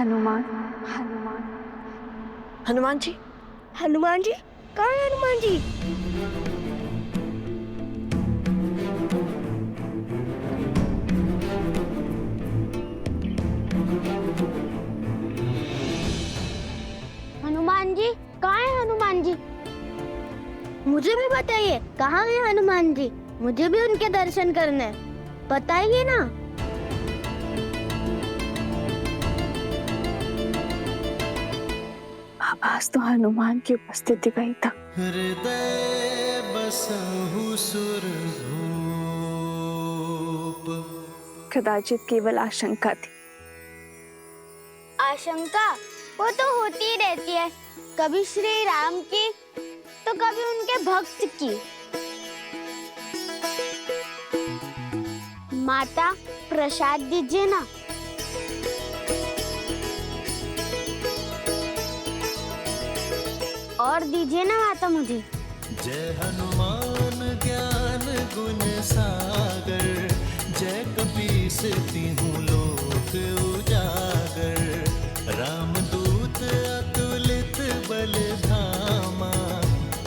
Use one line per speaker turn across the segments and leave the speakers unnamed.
हनुमान हनुमान
हनुमान जी,
हनुमान जी, कहाँ है हनुमान जी? हनुमान जी, कहाँ है हनुमान जी? मुझे भी बताइए, कहाँ है हनुमान जी? मुझे भी उनके दर्शन करने हैं। बताइए ना।
आवाज तो हनुमान की उपस्थिति का ही था।
हृदय बसहु सुरभूप।
कदाचित केवल आशंका थी।
आशंका वो तो होती ही रहती है, कभी श्री राम की तो कभी उनके भक्त की। माता, प्रसाद दीजिए ना। और दीजिए ना माता मुझे।
जय हनुमान ज्ञान गुण सागर, जय कपीस तिहुँ लोक उजागर। रामदूत अतुलित बल धामा,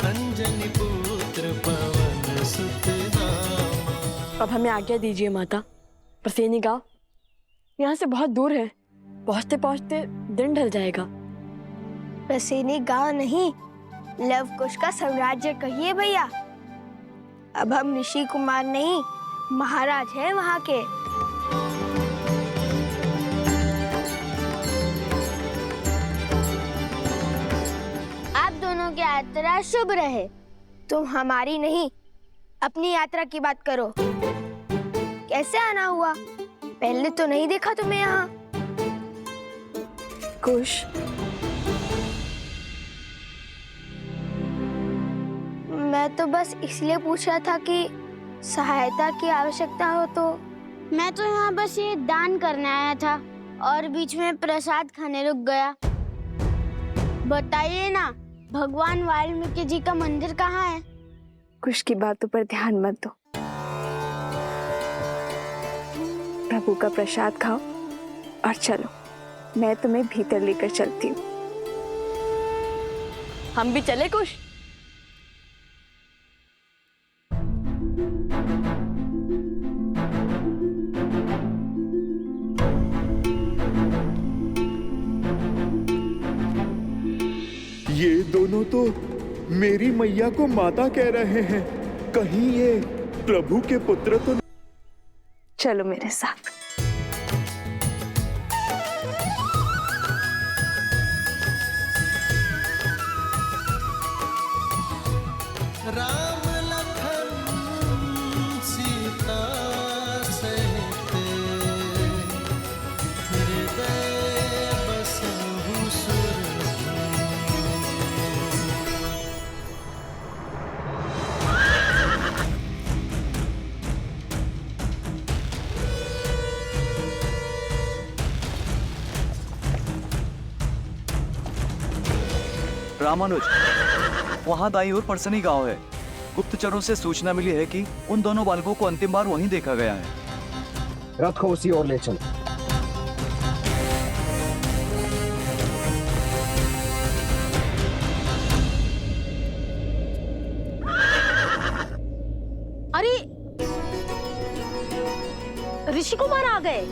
अंजनी पुत्र पवन सुत नामा।
अब हमें आज्ञा दीजिए माता। प्रसेनी गांव यहाँ से बहुत दूर है, पहुँचते पहुँचते दिन ढल जाएगा।
प्रसेनी गांव नहीं, लव कुश का साम्राज्य कहिए भैया। अब हम ऋषि कुमार नहीं, महाराज हैं वहाँ के। आप दोनों की यात्रा शुभ रहे। तुम हमारी नहीं, अपनी यात्रा की बात करो। कैसे आना हुआ? पहले तो नहीं देखा तुम्हें यहाँ।
कुश,
मैं तो बस इसलिए पूछ रहा था कि सहायता की आवश्यकता हो तो। मैं तो यहाँ बस ये दान करने आया था और बीच में प्रसाद खाने रुक गया। बताइए ना, भगवान वाल्मीकि जी का मंदिर कहाँ है?
कुश की बातों पर ध्यान मत दो। प्रभु का प्रसाद खाओ और चलो, मैं तुम्हें भीतर लेकर चलती हूँ।
हम भी चले कुश?
ये दोनों तो मेरी मैया को माता कह रहे हैं। कहीं ये प्रभु के पुत्र तो।
चलो मेरे साथ।
राम लखन सीता सहित, हृदय बसहु सुरभूप।
रामानुज, वहाँ दाईं ओर परसनी गांव है। गुप्तचरों से सूचना मिली है कि उन दोनों बालकों को अंतिम बार वहीं देखा गया है।
रथ को उसी ओर ले चल।
अरे, ऋषि कुमार आ गए।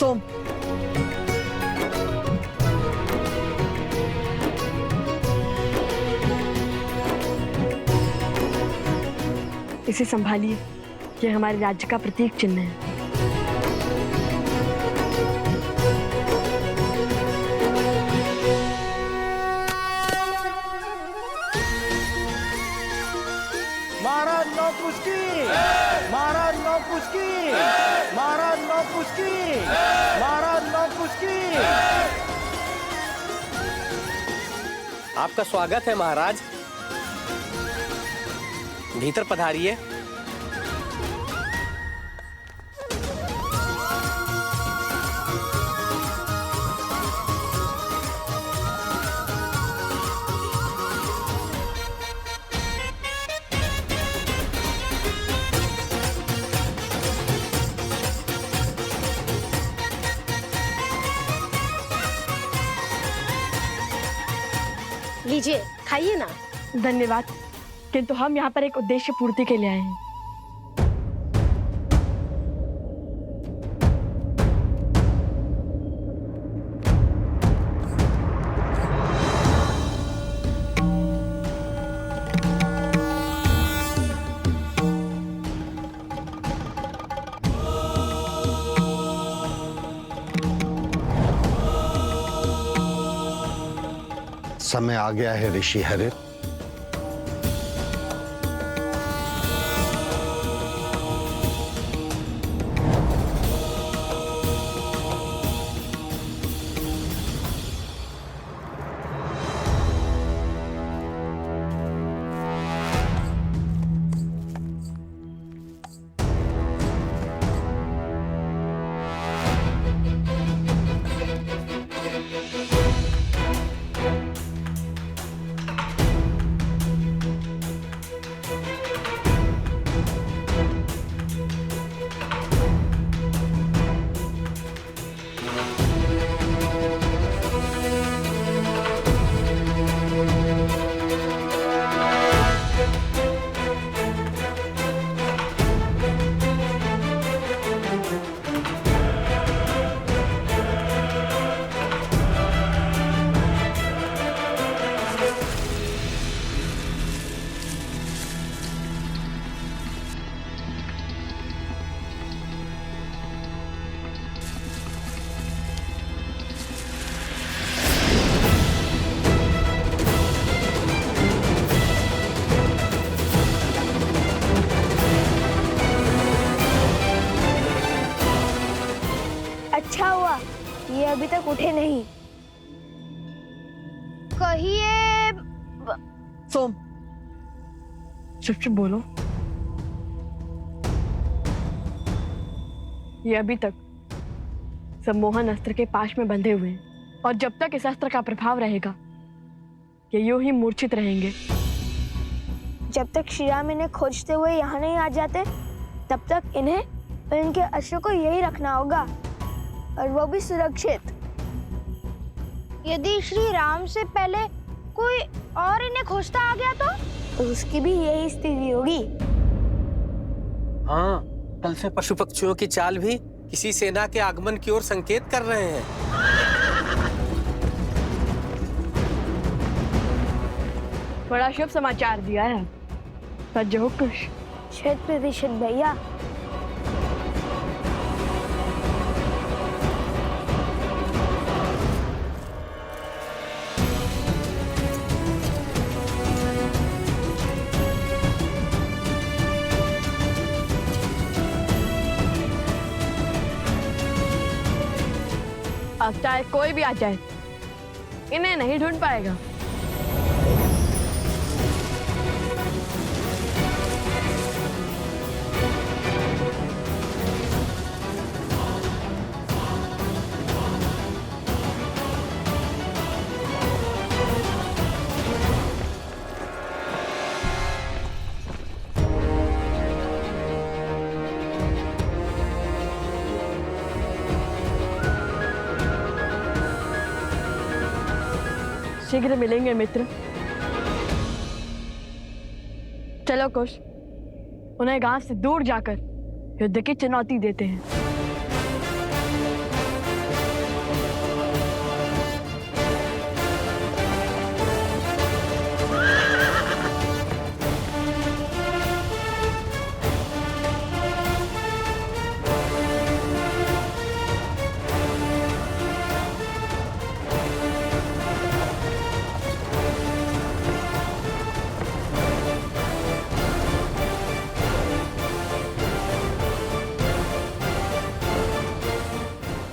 सोम, इसे संभालिए, ये हमारे राज्य का प्रतीक चिन्ह है।
महाराज नौपुष्की, महाराज नौपुष्की, महाराज नौपुष्की, महाराज नौपुष्की।
आपका स्वागत है महाराज। भीतर पधारिए।
लीजिए खाइए ना।
धन्यवाद, किंतु हम यहाँ पर एक उद्देश्य पूर्ति के लिए आए हैं।
समय आ गया है ऋषि हरित।
अच्छा हुआ ये अभी तक उठे नहीं। कहिए
सोम, चुप चुप बोलो। ये अभी तक सम्मोहन अस्त्र के पाश में बंधे हुए हैं और जब तक इस अस्त्र का प्रभाव रहेगा ये यूं ही मूर्छित रहेंगे।
जब तक श्री राम इन्हें खोजते हुए यहाँ नहीं आ जाते तब तक इन्हें और इनके अश्व को यही रखना होगा, और वो भी सुरक्षित। यदि श्री राम से पहले कोई और इन्हें खोजता आ गया तो उसकी भी यही स्थिति होगी।
हाँ, कल से पशु पक्षियों की चाल भी किसी सेना के आगमन की ओर संकेत कर रहे हैं।
बड़ा शुभ समाचार दिया है। सज्ज हो खुश।
100% भैया।
अब चाहे कोई भी आ जाए इन्हें नहीं ढूंढ पाएगा। शीघ्र मिलेंगे मित्र। चलो कुश, उन्हें गांव से दूर जाकर युद्ध की चुनौती देते हैं।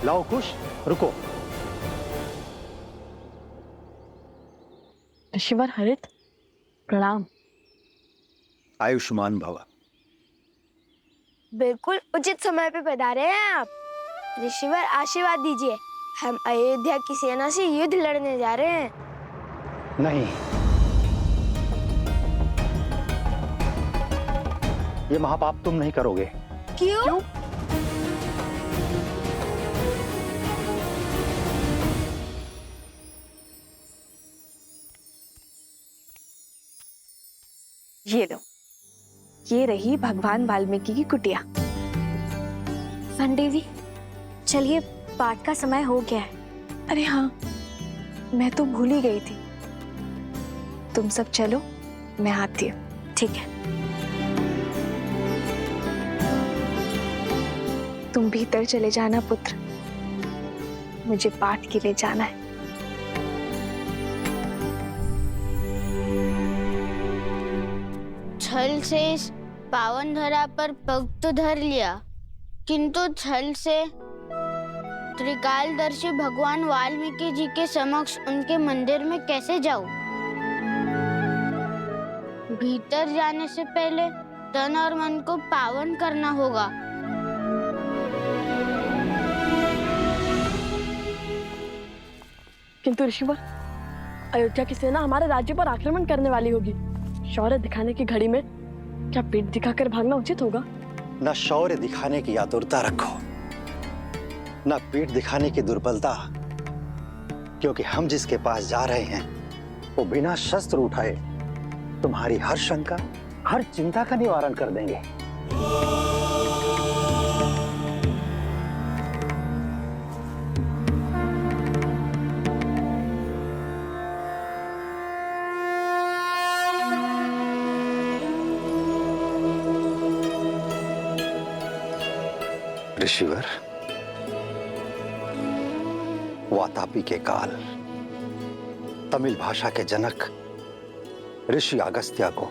लाओ कुश, रुको।
ऋषिवर हरित, प्रणाम।
आयुष्मान भव।
बिल्कुल उचित समय पे पधारे हैं आप। ऋषिवर आशीर्वाद दीजिए, हम अयोध्या की सेना से युद्ध लड़ने जा रहे हैं।
नहीं, ये महापाप तुम नहीं करोगे।
क्यों?
ये लो, ये रही भगवान वाल्मीकि की कुटिया।
देवी, चलिए पाठ का समय हो गया है।
अरे हाँ, मैं तो भूल ही गई थी। तुम सब चलो, मैं आती हूँ।
ठीक है।
तुम भीतर चले जाना पुत्र, मुझे पाठ के लिए जाना है।
छल से इस पावन धरा पर पग तो धर लिया, किंतु छल से त्रिकालदर्शी भगवान वाल्मीकि जी के समक्ष उनके मंदिर में कैसे जाऊं? भीतर जाने से पहले तन और मन को पावन करना होगा।
किंतु ऋषिवर, अयोध्या की सेना हमारे राज्य पर आक्रमण करने वाली होगी। शौर्य दिखाने की घड़ी में क्या पीठ दिखाकर भागना उचित होगा?
न शौर्य दिखाने की आतुरता रखो, न पीठ दिखाने की दुर्बलता, क्योंकि हम जिसके पास जा रहे हैं वो बिना शस्त्र उठाए तुम्हारी हर शंका, हर चिंता का निवारण कर देंगे। ऋषिवर, वातापी के काल तमिल भाषा के जनक ऋषि अगस्त्य को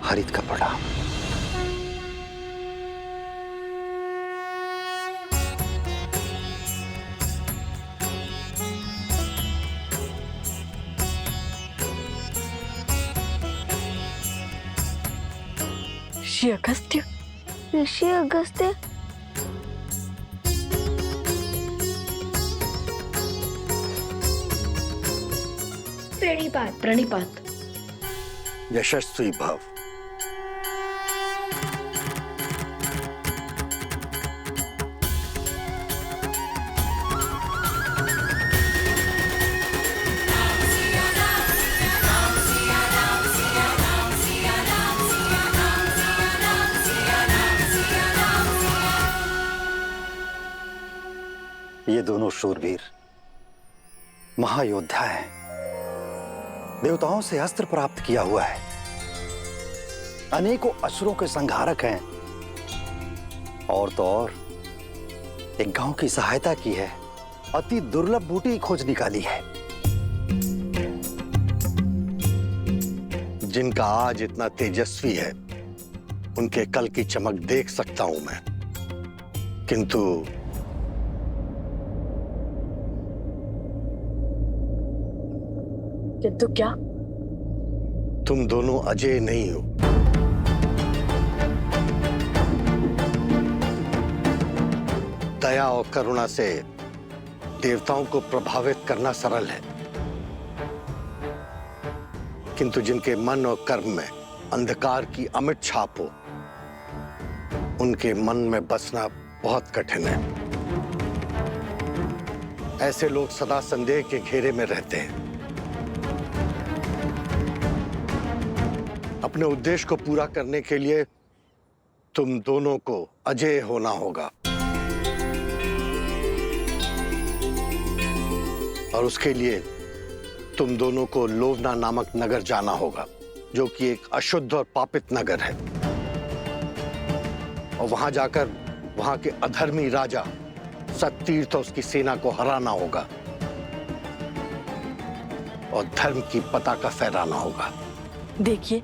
हरित का प्रणाम।
ऋषि अगस्त्य?
ऋषि अगस्त्य?
प्रणिपात।
यशस्वी भव। ये दोनों शूरवीर महायोद्धा हैं, देवताओं से अस्त्र प्राप्त किया हुआ है, अनेकों असुरों के संहारक हैं, और तो और एक गांव की सहायता की है, अति दुर्लभ बूटी की खोज निकाली है। जिनका आज इतना तेजस्वी है, उनके कल की चमक देख सकता हूं मैं, किंतु
क्या?
तुम दोनों अजय नहीं हो। दया और करुणा से देवताओं को प्रभावित करना सरल है, किंतु जिनके मन और कर्म में अंधकार की अमिट छाप हो, उनके मन में बसना बहुत कठिन है। ऐसे लोग सदा संदेह के घेरे में रहते हैं। अपने उद्देश्य को पूरा करने के लिए तुम दोनों को अजेय होना होगा, और उसके लिए तुम दोनों को लोवना नामक नगर जाना होगा, जो कि एक अशुद्ध और पापित नगर है, और वहां जाकर वहां के अधर्मी राजा सत्तीर्थ और उसकी सेना को हराना होगा और धर्म की पताका फहराना होगा।
देखिए,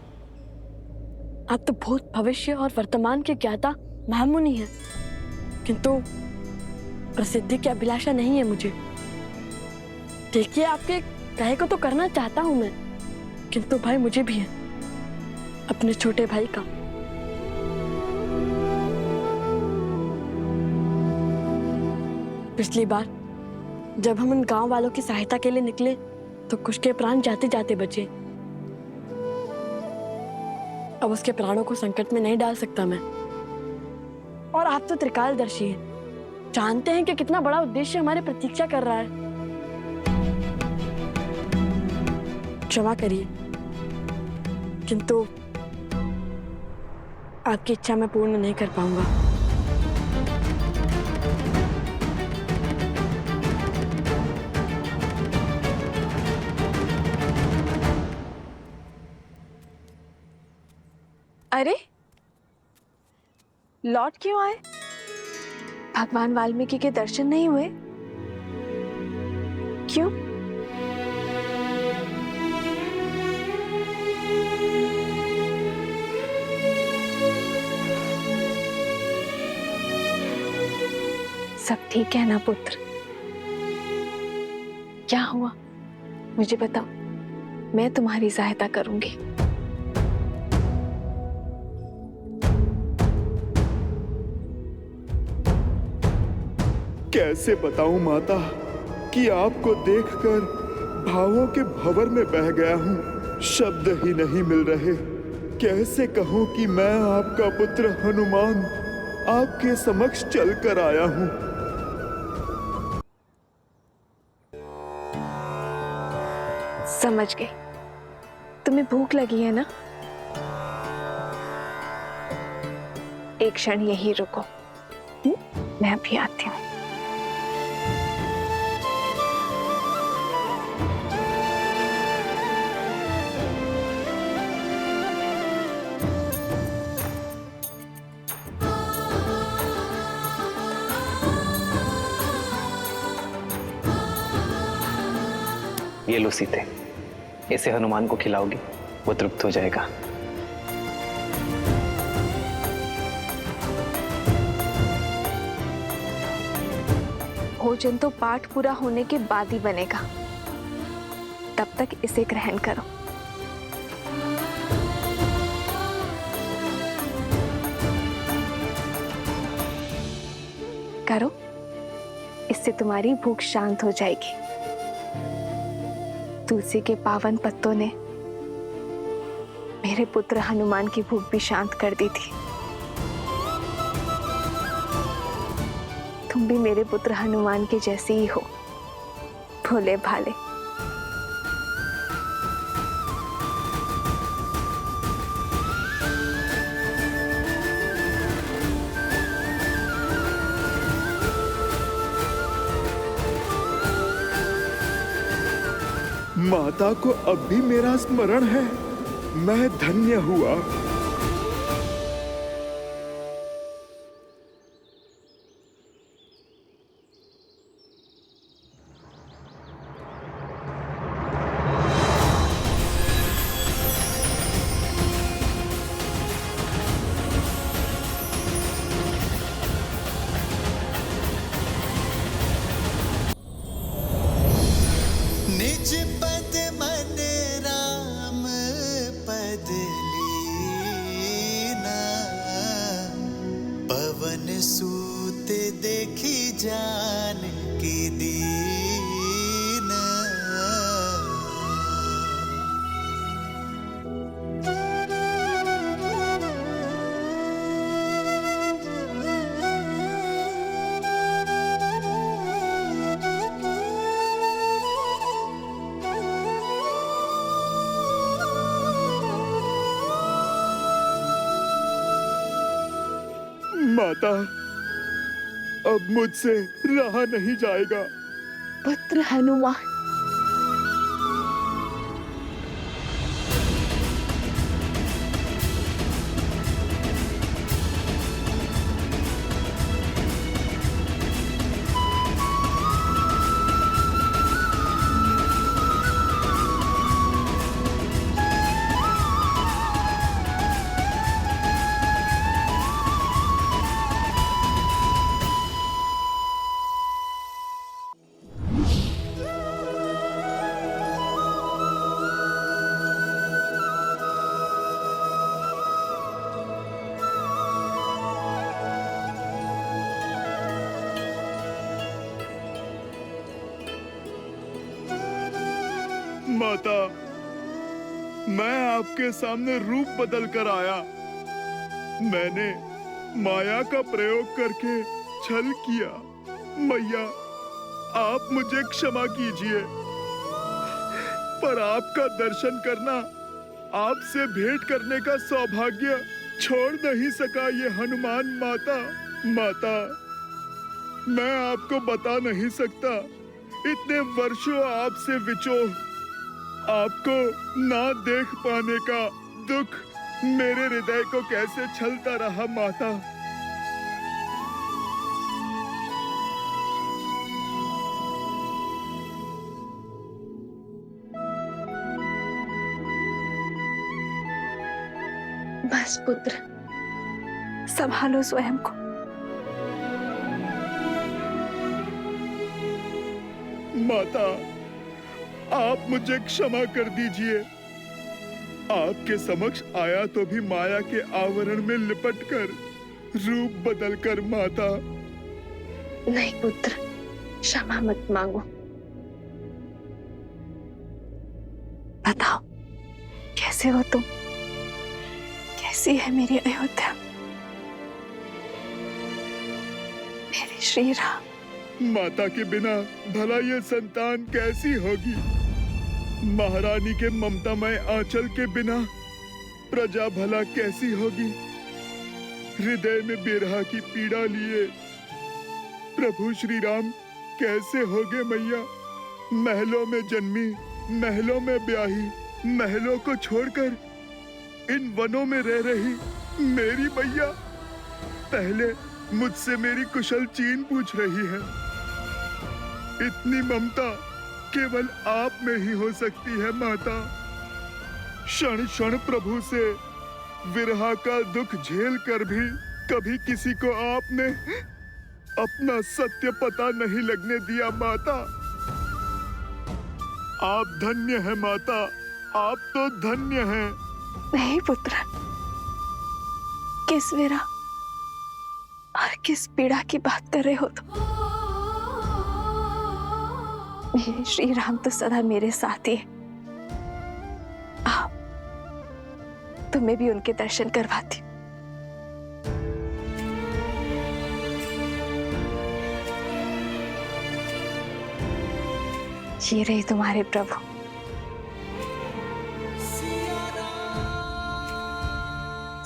आप तो भूत, भविष्य और वर्तमान के ज्ञाता महामुनि हैं, किंतु प्रसिद्धि की अभिलाषा नहीं है मुझे। देखिए, आपके कहे को तो करना चाहता हूं मैं, किंतु भाई मुझे भी है, अपने छोटे भाई का। पिछली बार जब हम उन गांव वालों की सहायता के लिए निकले तो कुछ के प्राण जाते जाते बचे। अब उसके प्राणों को संकट में नहीं डाल सकता मैं। और आप तो त्रिकालदर्शी हैं, जानते हैं कि कितना बड़ा उद्देश्य हमारे प्रतीक्षा कर रहा है। क्षमा करिए, किंतु आपकी इच्छा मैं पूर्ण नहीं कर पाऊंगा।
अरे लौट क्यों आए? भगवान वाल्मीकि के दर्शन नहीं हुए? क्यों? सब ठीक है ना पुत्र? क्या हुआ मुझे बताओ, मैं तुम्हारी सहायता करूंगी।
कैसे बताऊं माता कि आपको देखकर भावों के भंवर में बह गया हूं। शब्द ही नहीं मिल रहे। कैसे कहूं कि मैं आपका पुत्र हनुमान आपके समक्ष चलकर आया हूं।
समझ गई, तुम्हें भूख लगी है ना? एक क्षण यही रुको, मैं अभी आती हूँ।
ये लो सीते, इसे हनुमान को खिलाओगी, वो तृप्त हो जाएगा।
भोजन तो पाठ पूरा होने के बाद ही बनेगा, तब तक इसे ग्रहण करो। करो, इससे तुम्हारी भूख शांत हो जाएगी। तुलसी के पावन पत्तों ने मेरे पुत्र हनुमान की भूख भी शांत कर दी थी। तुम भी मेरे पुत्र हनुमान के जैसे ही हो, भोले भाले।
माता को अब भी मेरा स्मरण है। मैं धन्य हुआ।
निज पद मन राम पद लीना, पवन सूत देखी जान की दीना।
माता, अब मुझसे रहा नहीं जाएगा।
पुत्र हनुमान,
माता, मैं आपके सामने रूप बदल कर आया। मैंने माया का प्रयोग करके छल किया। मैया, आप मुझे क्षमा कीजिए, पर आपका दर्शन करना, आपसे भेंट करने का सौभाग्य छोड़ नहीं सका ये हनुमान माता। माता, मैं आपको बता नहीं सकता, इतने वर्षों आपसे विछोह, आपको ना देख पाने का दुख मेरे हृदय को कैसे छलता रहा माता।
बस पुत्र, संभालो स्वयं को।
माता, आप मुझे क्षमा कर दीजिए। आपके समक्ष आया तो भी माया के आवरण में लिपटकर, रूप बदलकर माता।
नहीं पुत्र, क्षमा मत मांगो। बताओ, कैसे हो तुम? कैसी है मेरी अयोध्या, मेरे श्री राम?
माता के बिना भला ये संतान कैसी होगी? महारानी के ममतामय आंचल के बिना प्रजा भला कैसी होगी? हृदय में बिरहा की पीड़ा लिए प्रभु श्री राम कैसे होगे मैया? महलों में जन्मी, महलों में ब्याही, महलों को छोड़कर इन वनों में रह रही मेरी मैया पहले मुझसे मेरी कुशल चीन पूछ रही है। इतनी ममता केवल आप में ही हो सकती है माता। क्षण क्षण प्रभु से विरहा का दुख झेल कर भी कभी किसी को आपने अपना सत्य पता नहीं लगने दिया माता। आप धन्य है माता, आप तो धन्य हैं।
नहीं पुत्र, किस विरह और किस पीड़ा की बात कर रहे हो तुम? मेरे श्री राम तो सदा मेरे साथ ही है। आओ, तुम्हें भी उनके दर्शन करवाती हूँ। ये रहे तुम्हारे प्रभु।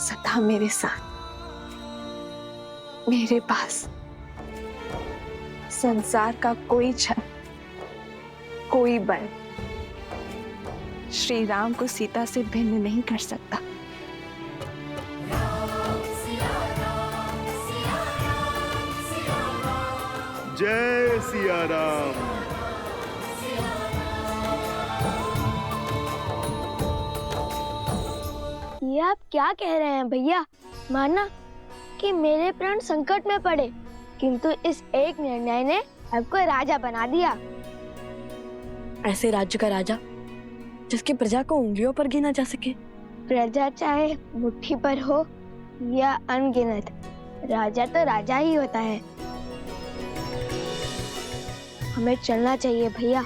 सदा मेरे साथ, मेरे पास संसार का कोई जन, कोई बल श्री राम को सीता से भिन्न नहीं कर सकता।
जय सिया राम।
ये आप क्या कह रहे हैं भैया? माना कि मेरे प्राण संकट में पड़े, किंतु इस एक निर्णय ने आपको राजा बना दिया।
ऐसे राज्य का राजा जिसकी प्रजा को उंगलियों पर गिना जा सके।
प्रजा चाहे मुट्ठी पर हो या अनगिनत, राजा तो राजा ही होता है। हमें चलना चाहिए भैया।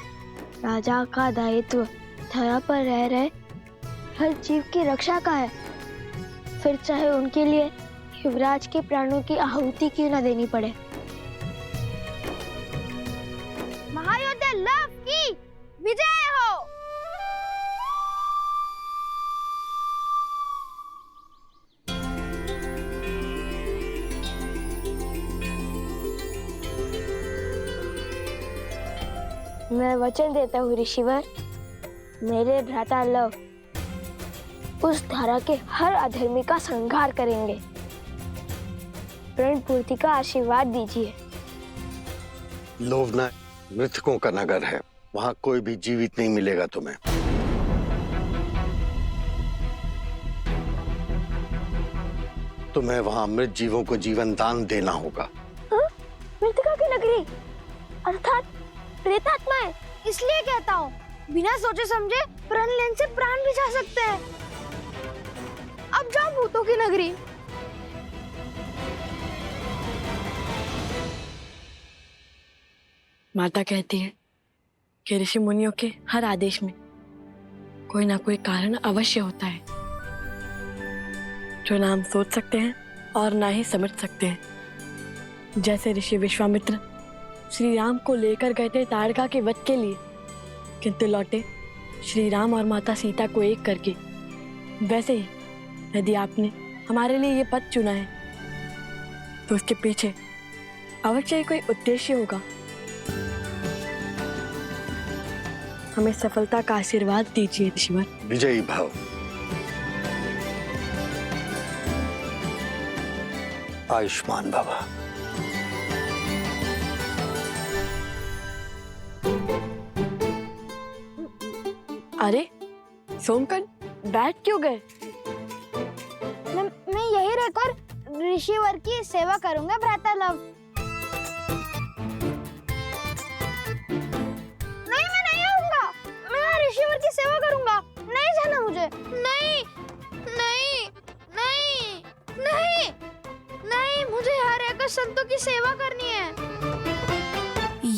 राजा का दायित्व धरा पर रह रहे हर जीव की रक्षा का है, फिर चाहे उनके लिए युवराज के प्राणों की आहुति क्यों न देनी पड़े। महायोद्धा लव की विजय हो। मैं वचन देता हूँ ऋषिवर, मेरे भ्राता लव उस धारा के हर अधर्मी का संहार करेंगे। प्रण पूर्ति का आशीर्वाद दीजिए।
लोभना मृतकों का नगर है, वहां कोई भी जीवित नहीं मिलेगा तुम्हें। तुम्हें वहां मृत जीवों को जीवन दान देना होगा।
मृतका की नगरी अर्थात प्रेतात्माएं। इसलिए कहता हूँ, बिना सोचे समझे प्रण लेने से प्राण भी जा सकते हैं। अब जाओ भूतों की नगरी।
माता कहती है कि ऋषि मुनियों के हर आदेश में कोई ना कोई कारण अवश्य होता है, जो ना हम सोच सकते हैं और ना ही समझ सकते हैं। जैसे ऋषि विश्वामित्र श्री राम को लेकर गए थे ताड़का के वध के लिए, किंतु लौटे श्री राम और माता सीता को एक करके, वैसे ही यदि आपने हमारे लिए ये पद चुना है, तो उसके पीछे अवश्य ही कोई उद्देश्य होगा। हमें सफलता का आशीर्वाद दीजिए ऋषिवर।
विजयी भव।
आयुष्मान भव।
अरे सोमकन, बैठ क्यों गए?
मैं यही रहकर ऋषिवर की सेवा करूंगा भ्राता लव। नहीं, मैं नहीं आऊंगा। मैं ऋषिवर की सेवा करूंगा। नहीं जाना मुझे। नहीं नहीं नहीं नहीं नहीं, मुझे यहाँ रहकर संतों की सेवा करनी है।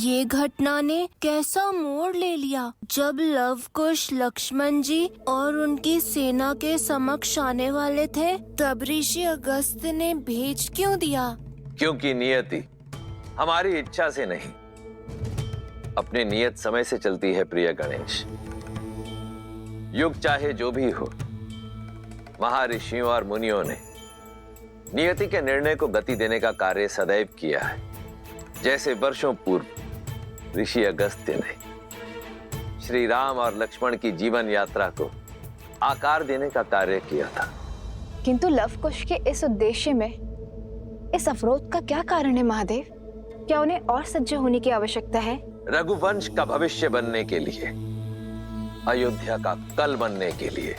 ये घटना ने कैसा मोड़ ले लिया जब लव कुश लक्ष्मण जी और उनकी सेना के समक्ष आने वाले थे, तब ऋषि अगस्त ने भेज क्यों दिया?
क्योंकि नियति हमारी इच्छा से नहीं, अपने नियत समय से चलती है प्रिय गणेश। युग चाहे जो भी हो, महर्षियों और मुनियों ने नियति के निर्णय को गति देने का कार्य सदैव किया है। जैसे वर्षों पूर्व ऋषि अगस्त्य ने श्री राम और लक्ष्मण की जीवन यात्रा को आकार देने का कार्य किया था।
किंतु लवकुश के इस उद्देश्य में इस अवरोध का क्या कारण है महादेव? क्या उन्हें और सज्ज होने की आवश्यकता है?
रघुवंश का भविष्य बनने के लिए, अयोध्या का कल बनने के लिए,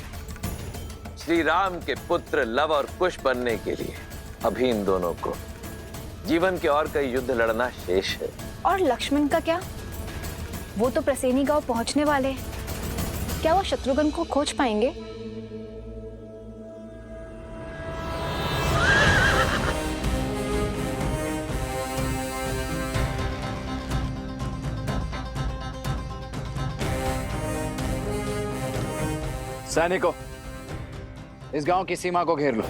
श्री राम के पुत्र लव और कुश बनने के लिए अभी इन दोनों को जीवन के और कई युद्ध लड़ना शेष है।
और लक्ष्मण का क्या? वो तो प्रसेनी गांव पहुंचने वाले हैं। क्या वो शत्रुघ्न को खोज पाएंगे?
सैनिकों, इस गांव की सीमा को घेर लो।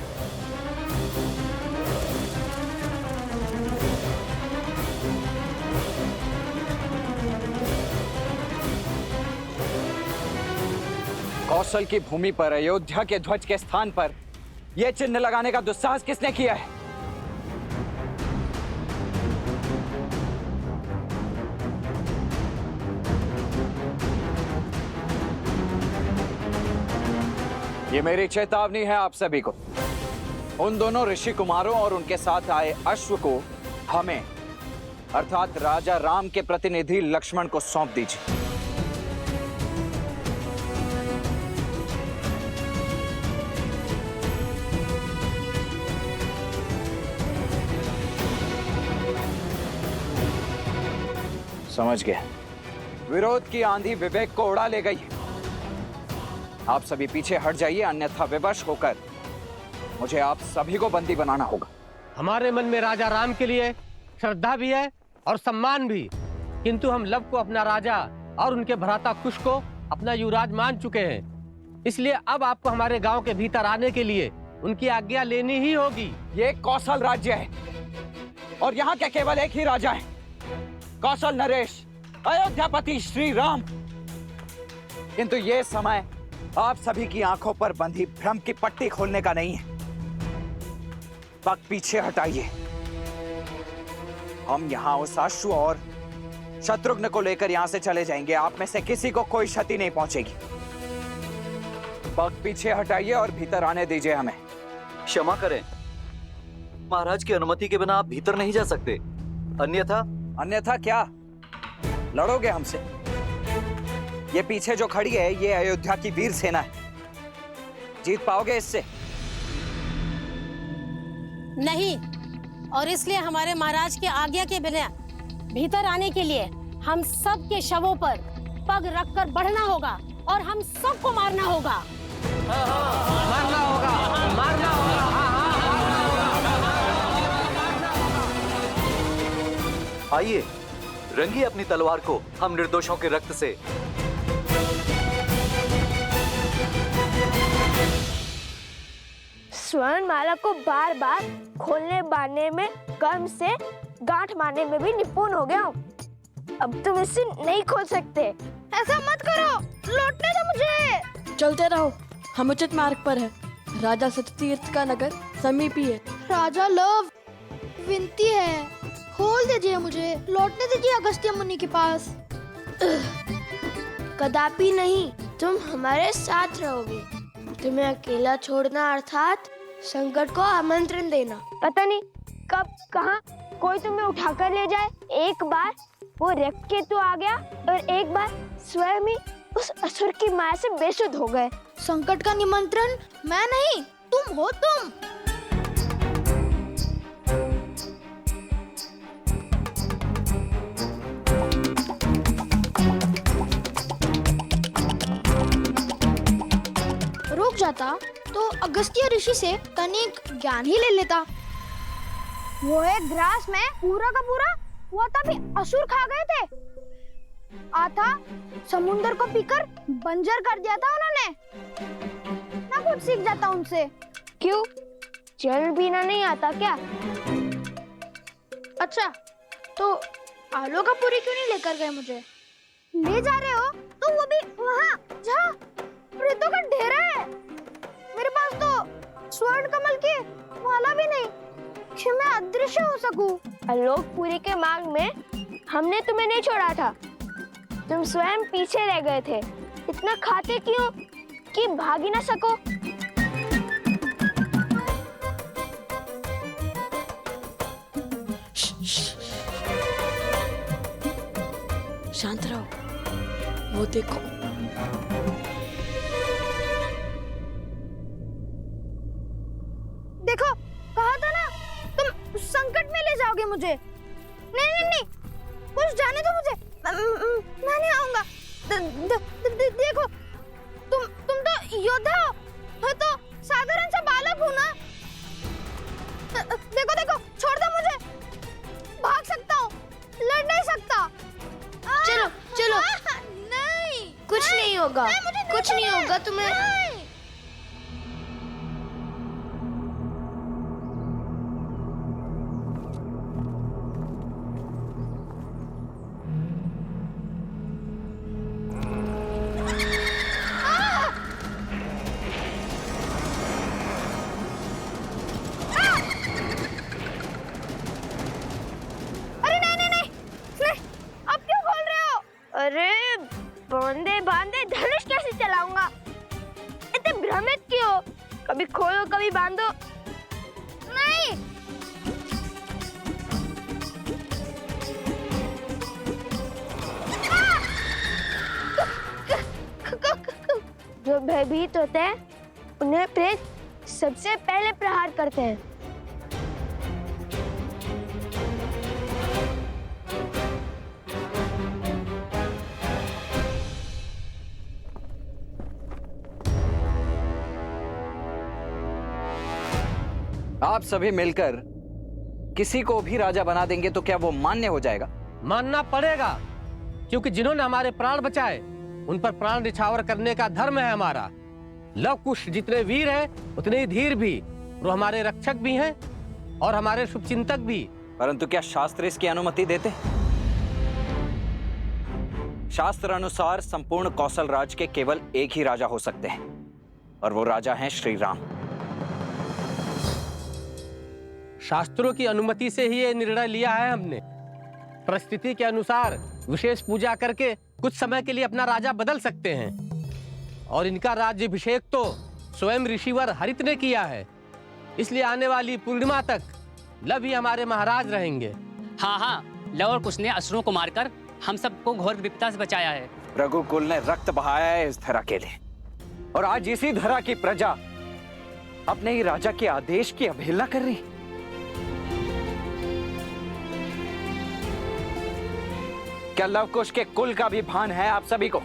कौशल की भूमि पर अयोध्या के ध्वज के स्थान पर यह चिन्ह लगाने का दुस्साहस किसने किया है? ये मेरी चेतावनी है आप सभी को। उन दोनों ऋषि कुमारों और उनके साथ आए अश्व को हमें अर्थात राजा राम के प्रतिनिधि लक्ष्मण को सौंप दीजिए। समझ गए। विरोध की आंधी विवेक को उड़ा ले गई। आप सभी पीछे हट जाइए, अन्यथा विवश होकर मुझे आप सभी को बंदी बनाना होगा।
हमारे मन में राजा राम के लिए श्रद्धा भी है और सम्मान भी, किंतु हम लव को अपना राजा और उनके भ्राता कुश को अपना युवराज मान चुके हैं। इसलिए अब आपको हमारे गांव के भीतर आने के लिए उनकी आज्ञा लेनी ही होगी।
ये कौशल राज्य है और यहाँ के केवल एक ही राजा है, कौशल नरेश, अयोध्यापति श्री राम। किंतु ये समय आप सभी की आंखों पर बंधी भ्रम की पट्टी खोलने का नहीं है। वक्त पीछे हटाइए। हम यहाँ उस अश्व और शत्रुघ्न को लेकर यहाँ से चले जाएंगे। आप में से किसी को कोई क्षति नहीं पहुंचेगी। वक्त पीछे हटाइए और भीतर आने दीजिए हमें। क्षमा करें, महाराज की अनुमति के बिना आप भीतर नहीं जा सकते। अन्यथा क्या? लड़ोगे हमसे? ये पीछे जो खड़ी है, ये अयोध्या की वीर सेना है। जीत पाओगे इससे?
नहीं, और इसलिए हमारे महाराज की आज्ञा के बिना भीतर आने के लिए हम सब के शवों पर पग रखकर बढ़ना होगा और हम सबको मारना होगा।
मारना होगा, मारना होगा।
आइए, रंगिए अपनी तलवार को हम निर्दोषों के रक्त से।
स्वर्ण माला को बार बार खोलने बांधने में, कर्म से गांठ मारने में भी निपुण हो गया हूँ। अब तुम इसे नहीं खोल सकते। ऐसा मत करो, लौटने दो मुझे।
चलते रहो, हम उचित मार्ग पर हैं। राजा सततीर्थ का नगर समीप ही है।
राजा लव विनती है, खोल दीजिए मुझे, लौटने दीजिए अगस्त्य मुनि के पास। कदापि नहीं, तुम हमारे साथ रहोगे। तुम्हें अकेला छोड़ना अर्थात संकट को आमंत्रण देना। पता नहीं कब कहाँ कोई तुम्हें उठाकर ले जाए। एक बार वो रक्तकेतु आ गया और एक बार स्वयं ही उस असुर की माया से बेसुध हो गए। संकट का निमंत्रण मैं नहीं, तुम हो तुम। रुक जाता तो अगस्त्य ऋषि से तनिक ज्ञान ही ले लेता। वो एक ग्रास में पूरा का पूरा वो तभी असुर खा गए थे। आता समुद्र को पीकर बंजर कर दिया था उन्होंने। ना कुछ सीख जाता उनसे। क्यों, जल पीना नहीं आता क्या? अच्छा, तो आलू का पूरी क्यों नहीं लेकर गए मुझे? ले जा रहे हो तो वो भी वहाँ जहाँ प्रेतों का डेरा है। मेरे पास तो स्वर्ण कमल की माला भी नहीं कि मैं अदृश्य हो सकूं। आलोकपुरी के मार्ग में हमने तुम्हें नहीं छोड़ा था, तुम स्वयं पीछे रह गए थे। इतना खाते क्यों कि भाग ही ना सको?
शांत रहो, वो देखो।
देखो, कहा था ना तुम संकट में ले जाओगे मुझे। नहीं नहीं नहीं, कुछ जाने दो मुझे, मैं नहीं आऊंगा। देखो, तुम तो योद्धा हो, मैं तो साधारण सा बालक हूँ ना। देखो देखो, छोड़ दो मुझे, भाग सकता हूँ, लड़ नहीं सकता। चलो चलो। नहीं, कुछ नहीं होगा, कुछ नहीं होगा तुम्हें। अरे बांधे बांधे धनुष कैसे चलाऊंगा? इतने भ्रमित क्यों? कभी खोलो कभी बांधो। नहीं, जो भयभीत होते हैं उन्हें प्रेत सबसे पहले प्रहार करते हैं।
आप सभी मिलकर किसी को भी राजा बना देंगे तो क्या वो मान्य हो जाएगा?
मानना पड़ेगा, क्योंकि जिन्होंने हमारे प्राण बचाए उन पर प्राण निछावर करने का धर्म है हमारा। लव कुश जितने वीर हैं उतने ही धीर भी, वो हमारे रक्षक भी हैं और हमारे शुभचिंतक भी।
परंतु क्या शास्त्र इसकी अनुमति देते? शास्त्र अनुसार संपूर्ण कौशल राज के केवल एक ही राजा हो सकते हैं और वो राजा हैं श्री राम।
शास्त्रों की अनुमति से ही ये निर्णय लिया है हमने। परिस्थिति के अनुसार विशेष पूजा करके कुछ समय के लिए अपना राजा बदल सकते हैं और इनका राज्याभिषेक तो स्वयं ऋषिवर हरित ने किया है। इसलिए आने वाली पूर्णिमा तक लव ही हमारे महाराज रहेंगे।
हाँ हाँ, लव और कुश ने असुरों को मारकर हम सबको घोर विपदा से बचाया है।
रघुकुल ने रक्त बहाया है इस धरा के लिए और आज इसी धरा की प्रजा अपने ही राजा के आदेश की अवहेलना कर रही। क्या लवकुश के कुल का भी भान है आप सभी को?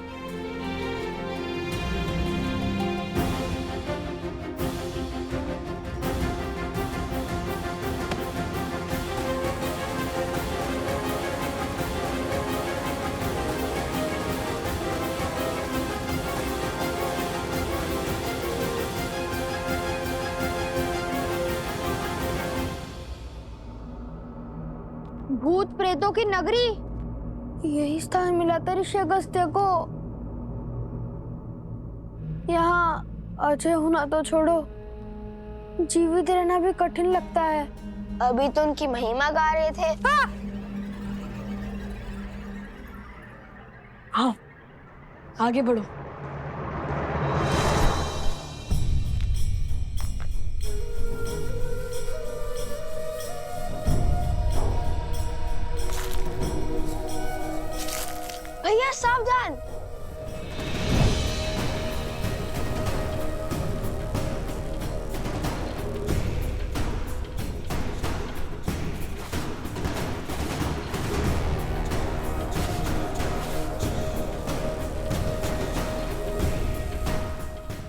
भूत प्रेतों की नगरी, यही स्थान मिला था ऋषि अगस्त्य को। यहाँ अजय होना तो छोड़ो, जीवित रहना भी कठिन लगता है। अभी तो उनकी महिमा गा रहे थे।
आओ आगे बढ़ो।
भैया सावधान।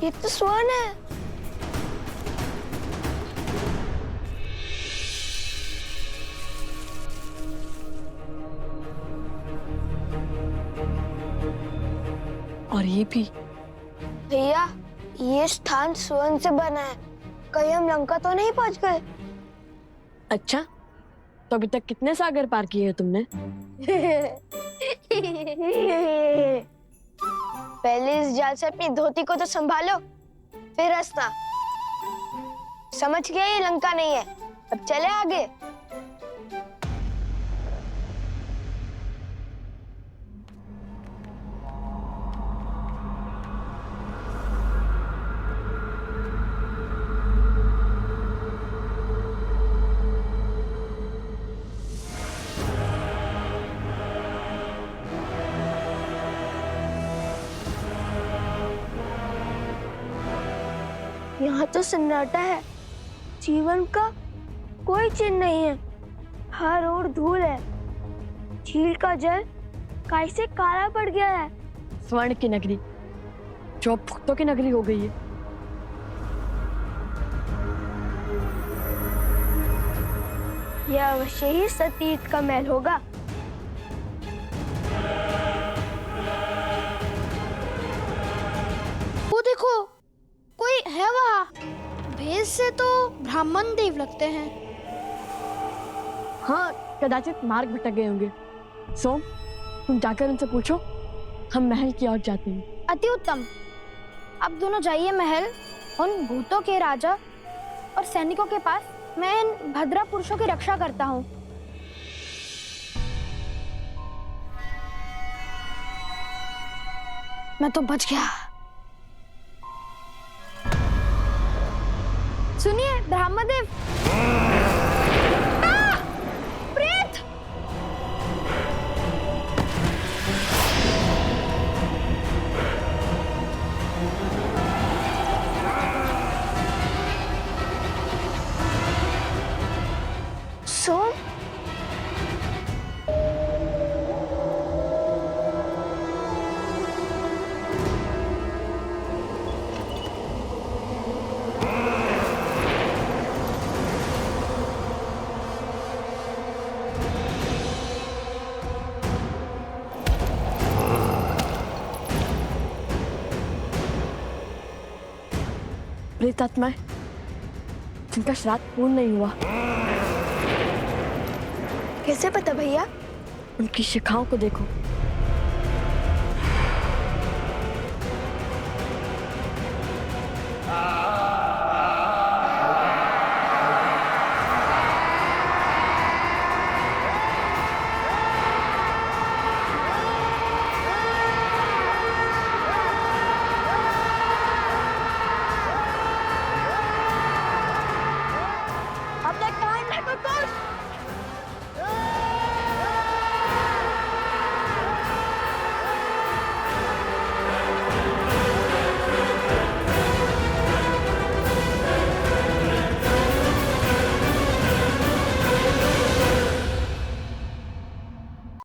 ये तो स्वर्ण है।
और ये भी।
भैया ये स्थान स्वर्ण से बना है। कहीं हम लंका तो नहीं पहुंच गए?
अच्छा, तो अभी तक कितने सागर पार किए हैं तुमने?
पहले इस जाल से अपनी धोती को तो संभालो, फिर हंसना। समझ गया ये लंका नहीं है। अब चले आगे। यहाँ तो सन्नाटा है। जीवन का कोई चिन्ह नहीं है। हर ओर धूल है। झील का जल कैसे काला पड़ गया है।
स्वर्ण की नगरी जो अब भक्तों की नगरी हो गई है।
यह अवश्य ही सतीर्थ का महल होगा।
वो देखो, कोई है वहाँ। भेष से तो ब्राह्मण देव लगते हैं।
हाँ, कदाचित मार्ग भटक गए होंगे। सोम, तुम जाकर उनसे पूछो। हम महल की ओर जाते हैं।
अति उत्तम। अब दोनों जाइए महल। उन भूतों के राजा और सैनिकों के पास मैं इन भद्रा पुरुषों की रक्षा करता हूँ। मैं तो बच गया। सुनिए ब्रह्मदेव। प्रेत!
सोम,
प्रेतात्माएं जिनका श्राद्ध पूर्ण नहीं हुआ।
कैसे पता भैया?
उनकी शिखाओं को देखो।